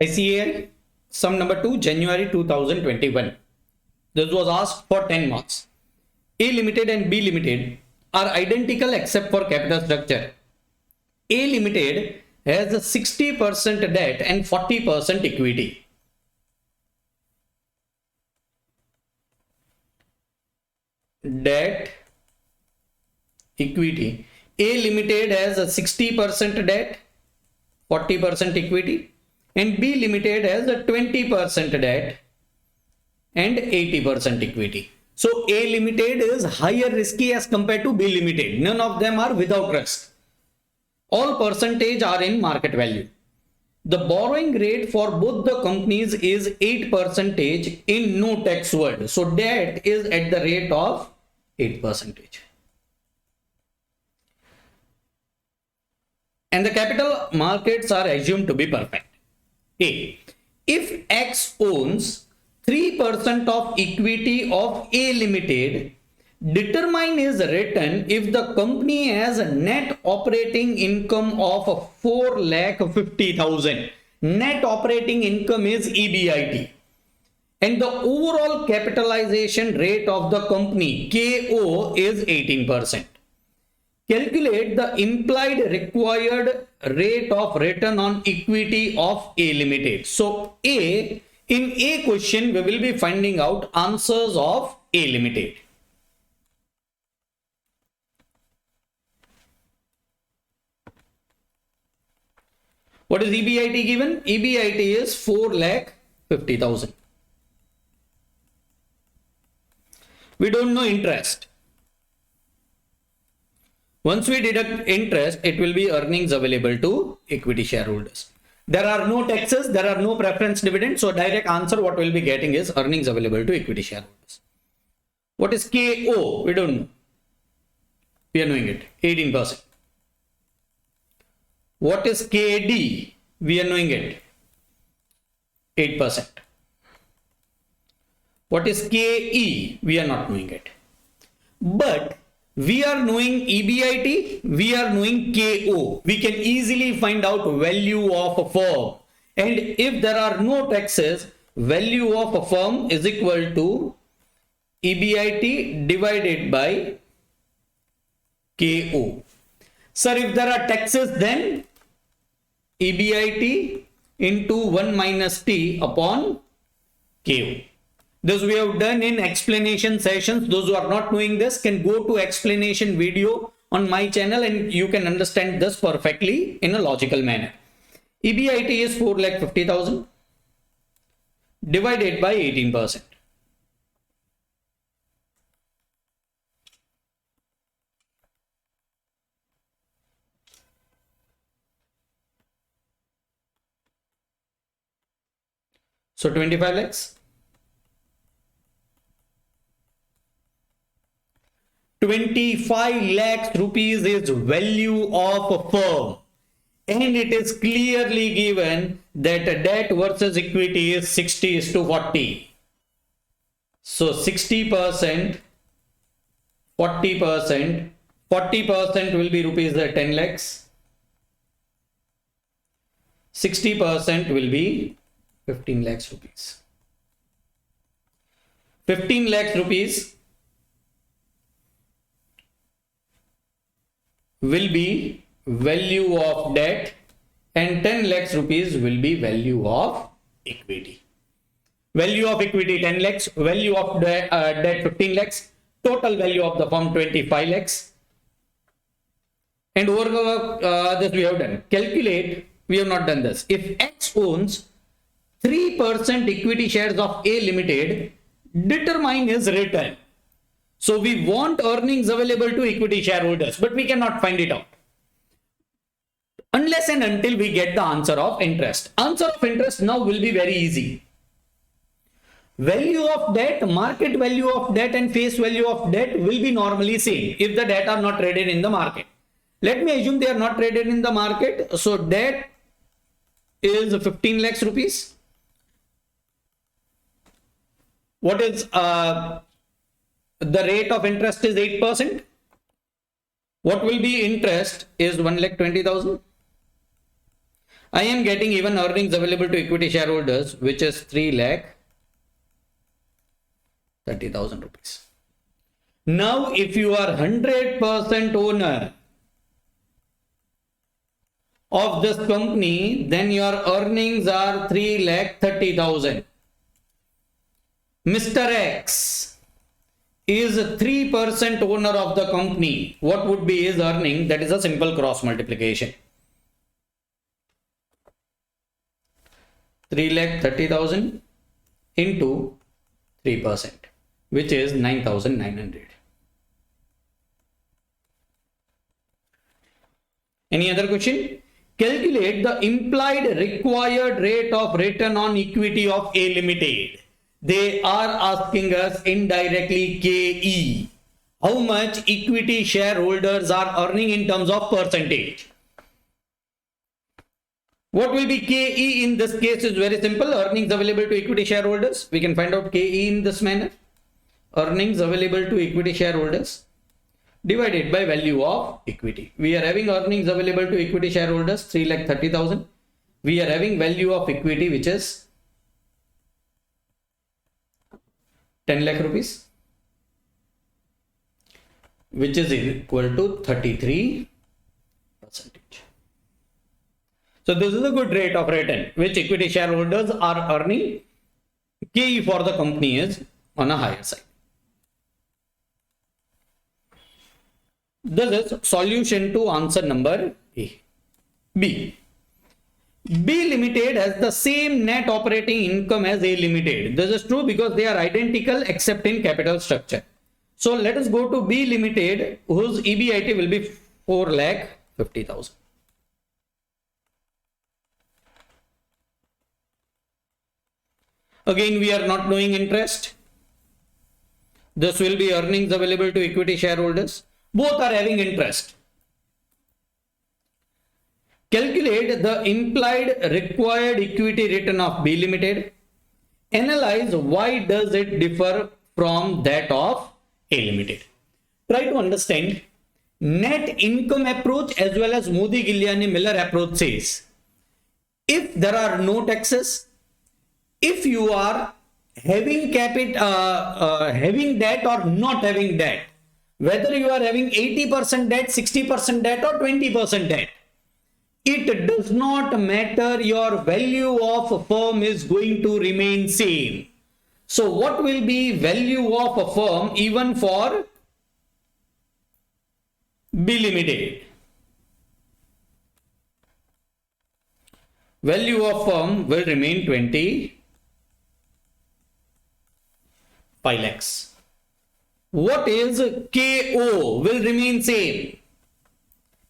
ICAI, sum number 2, January 2021. This was asked for 10 marks. A Limited and B Limited are identical except for capital structure. A Limited has a 60% debt and 40% equity. Debt, equity. A Limited has a 60% debt, 40% equity, and B Limited has a 20% debt and 80% equity. So A Limited is higher risky as compared to B Limited. None of them are without risk. All percentage are in market value. The borrowing rate for both the companies is 8% in no tax world. So debt is at the rate of 8%. And the capital markets are assumed to be perfect. A. If X owns 3% of equity of A Limited, determine his return if the company has a net operating income of 4,50,000. Net operating income is EBIT. And the overall capitalization rate of the company, KO, is 18%. Calculate the implied required rate of return on equity of A Limited. So in A question, we will be finding out answers of A Limited. What is EBIT given? EBIT is 4,50,000. We don't know interest. Once we deduct interest, it will be earnings available to equity shareholders. There are no taxes, there are no preference dividends. So direct answer what we'll be getting is earnings available to equity shareholders. What is KO? We don't know. We are knowing it. 18%. What is KD? We are knowing it. 8%. What is KE? We are not knowing it. But we are knowing EBIT, we are knowing KO. We can easily find out value of a firm. And if there are no taxes, value of a firm is equal to EBIT divided by KO. Sir, if there are taxes, then EBIT into 1 minus T upon KO. This we have done in explanation sessions. Those who are not knowing this can go to explanation video on my channel and you can understand this perfectly in a logical manner. EBIT is 4,50,000 divided by 18%. So 25 lakhs. 25 lakhs rupees is value of a firm, and it is clearly given that debt versus equity is 60:40. So 60%, 40%, 40% will be rupees 10 lakhs, 60% will be 15 lakhs rupees. 15 lakhs rupees will be value of debt and 10 lakhs rupees will be value of equity. Value of equity 10 lakhs, value of debt 15 lakhs, total value of the firm 25 lakhs. And over this we have done. Calculate, we have not done this. If X owns 3% equity shares of A Limited, determine his return. So we want earnings available to equity shareholders, but we cannot find it out unless and until we get the answer of interest. Answer of interest now will be very easy. Value of debt, market value of debt and face value of debt will be normally same if the debt are not traded in the market. Let me assume they are not traded in the market. So debt is 15 lakhs rupees. What is the rate of interest is 8%. What will be interest is 1,20,000. I am getting even earnings available to equity shareholders, which is 3,30,000 rupees. Now, if you are 100% owner of this company, then your earnings are 3,30,000. Mr. X is 3% owner of the company. What would be his earning? That is a simple cross multiplication. 3,30,000 into 3%, which is 9,900. Any other question? Calculate the implied required rate of return on equity of A Limited. They are asking us indirectly KE. How much equity shareholders are earning in terms of percentage? What will be KE in this case is very simple. Earnings available to equity shareholders. We can find out KE in this manner. Earnings available to equity shareholders divided by value of equity. We are having earnings available to equity shareholders 3,30,000. We are having value of equity which is 10 lakh rupees, which is equal to 33%. So this is a good rate of return which equity shareholders are earning. KE for the company is on a higher side. This is solution to answer number A. B. B Limited has the same net operating income as A Limited. This is true because they are identical except in capital structure. So let us go to B Limited, whose EBIT will be 4,50,000. Again, we are not knowing interest. This will be earnings available to equity shareholders. Both are having interest. Calculate the implied required equity return of B Limited. Analyze why does it differ from that of A Limited. Try to understand. Net income approach as well as Modi-Gilliani-Miller approach says, if there are no taxes, if you are having having debt or not having debt, whether you are having 80% debt, 60% debt or 20% debt, it does not matter, your value of a firm is going to remain same. So what will be value of a firm even for B Limited? Value of firm will remain 25 lakhs. What is KO will remain same,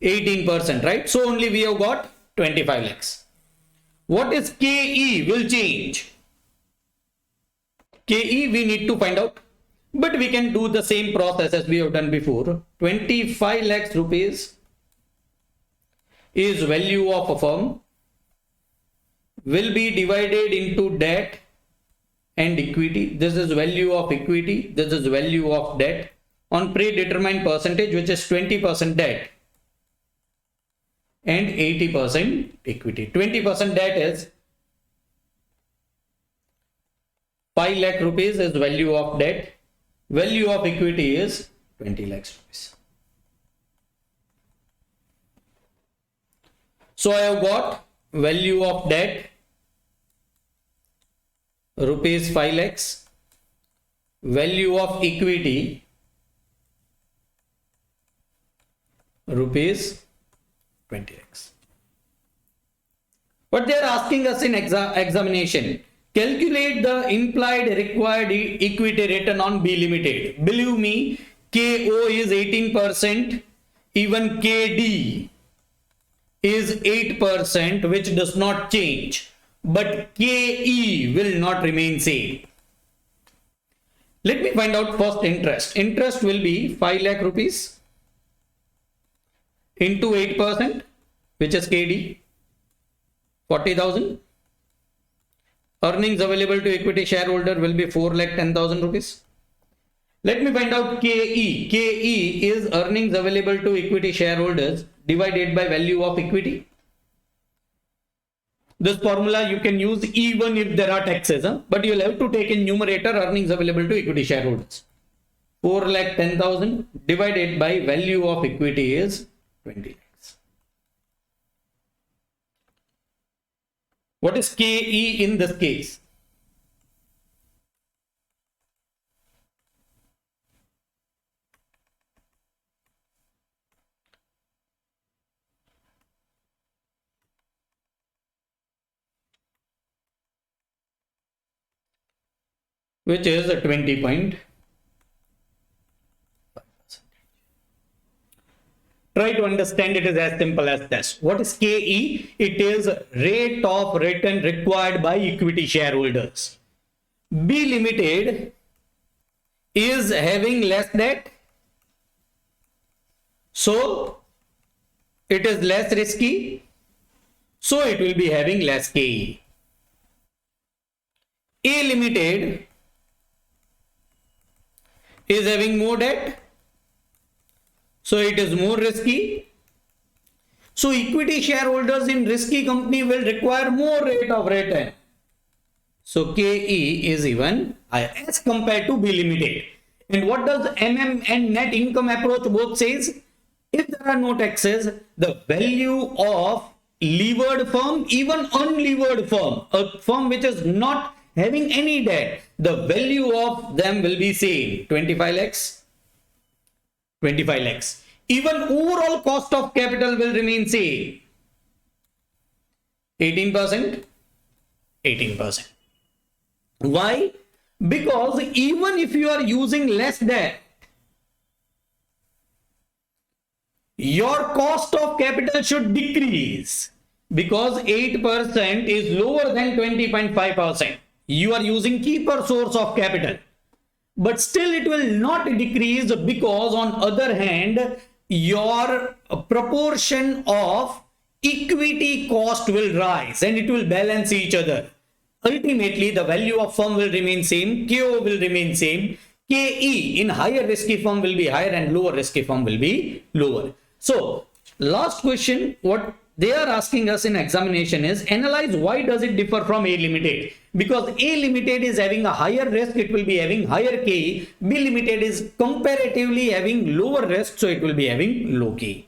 18%, right? So only we have got 25 lakhs. What is KE will change. KE we need to find out, but we can do the same process as we have done before. 25 lakhs rupees is value of a firm, will be divided into debt and equity. This is value of equity, this is value of debt on predetermined percentage, which is 20% debt and 80% equity. 20% debt is 5 lakh rupees is value of debt, value of equity is 20 lakhs rupees. So I have got value of debt rupees 5 lakhs, value of equity rupees 20 lakhs. What they are asking us in examination, calculate the implied required equity return on B Limited. Believe me, KO is 18%, even KD is 8%, which does not change. But KE will not remain same. Let me find out first interest. Interest will be 5 lakh rupees into 8%, which is KD, 40,000. Earnings available to equity shareholder will be 4,10,000 rupees. Let me find out KE. KE is earnings available to equity shareholders divided by value of equity. This formula you can use even if there are taxes, but you'll have to take in numerator earnings available to equity shareholders. 4,10,000 divided by value of equity is 20 lakhs. What is KE in this case? Which is a 20.5%. Try to understand it is as simple as this. What is KE? It is rate of return required by equity shareholders. B Limited is having less debt, so it is less risky, so it will be having less KE. A Limited is having more debt, so it is more risky. So equity shareholders in risky company will require more rate of return. So KE is even higher as compared to B Limited. And what does MM and net income approach both says? If there are no taxes, the value of levered firm, even unlevered firm, a firm which is not having any debt, the value of them will be same, 25 lakhs. 25 lakhs. Even overall cost of capital will remain same. 18%. 18%. Why? Because even if you are using less debt, your cost of capital should decrease, because 8% is lower than 20.5%. You are using cheaper source of capital, but still it will not decrease, because on other hand your proportion of equity cost will rise and it will balance each other. Ultimately the value of firm will remain same, KO will remain same, KE in higher risky firm will be higher and lower risky firm will be lower. So last question what they are asking us in examination is analyze why does it differ from A Limited. Because A Limited is having a higher risk, it will be having higher KE. B Limited is comparatively having lower risk, so it will be having low KE.